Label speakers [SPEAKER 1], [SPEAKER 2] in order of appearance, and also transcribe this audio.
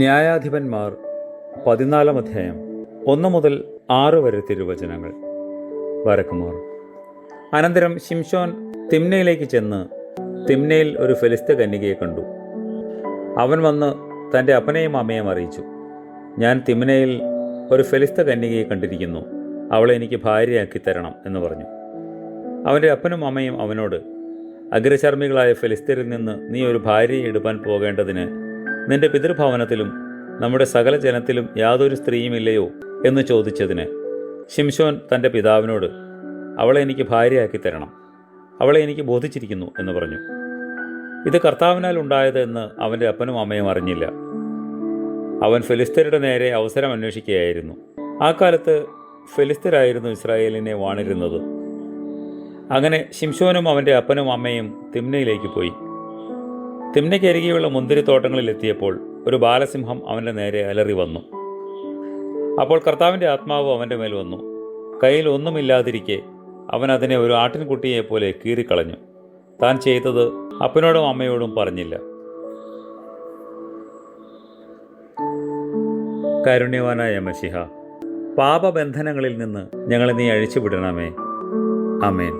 [SPEAKER 1] ന്യായാധിപന്മാർ 14 അധ്യായം 1 മുതൽ 6 വരെ തിരുവചനങ്ങൾ. വരക്കുമാർ. അനന്തരം ശിംശോൻ തിമ്നയിലേക്ക് ചെന്ന് തിമ്നയിൽ ഒരു ഫെലിസ്ത്യ കന്യകയെ കണ്ടു. അവൻ വന്ന് തൻ്റെ അപ്പനെയും അമ്മയും അറിയിച്ചു, ഞാൻ തിമ്നയിൽ ഒരു ഫെലിസ്ത്യ കന്യകയെ കണ്ടിരിക്കുന്നു, അവളെ എനിക്ക് ഭാര്യയാക്കി തരണം എന്ന് പറഞ്ഞു. അവൻ്റെ അപ്പനും അമ്മയും അവനോട്, അഗ്രചർമ്മികളായ ഫെലിസ്ത്യരിൽ നിന്ന് നീ ഒരു ഭാര്യയെ എടുപ്പാൻ പോകേണ്ടതിന് നിന്റെ പിതൃഭവനത്തിലും നമ്മുടെ സകല ജനത്തിലും യാതൊരു സ്ത്രീയുമില്ലയോ എന്ന് ചോദിച്ചതിന് ശിംശോൻ തൻ്റെ പിതാവിനോട്, അവളെ എനിക്ക് ഭാര്യയാക്കി തരണം, അവളെ എനിക്ക് ബോധിച്ചിരിക്കുന്നു എന്ന് പറഞ്ഞു. ഇത് കർത്താവിനാൽ ഉണ്ടായത് എന്ന് അവൻ്റെ അപ്പനും അമ്മയും അറിഞ്ഞില്ല. അവൻ ഫെലിസ്ത്യരുടെ നേരെ അവസരം അന്വേഷിക്കുകയായിരുന്നു. ആ കാലത്ത് ഫെലിസ്ത്യരായിരുന്നു ഇസ്രായേലിനെ വാണിരുന്നത്. അങ്ങനെ ശിംശോനും അവൻ്റെ അപ്പനും അമ്മയും തിമ്നയിലേക്ക് പോയി. തിമ്നയ്ക്കരികെയുള്ള മുന്തിരിത്തോട്ടങ്ങളിൽ എത്തിയപ്പോൾ ഒരു ബാലസിംഹം അവൻ്റെ നേരെ അലറി വന്നു. അപ്പോൾ കർത്താവിൻ്റെ ആത്മാവ് അവൻ്റെ മേൽ വന്നു. കയ്യിൽ ഒന്നുമില്ലാതിരിക്കെ അവൻ അതിനെ ഒരു ആട്ടിൻകുട്ടിയെപ്പോലെ കീറിക്കളഞ്ഞു. താൻ ചെയ്തത് അപ്പനോടും അമ്മയോടും പറഞ്ഞില്ല. കാരുണ്യവാനായ മശിഹ, പാപബന്ധനങ്ങളിൽ നിന്ന് ഞങ്ങളെ നീ അഴിച്ചുവിടണമേ. ആമേൻ.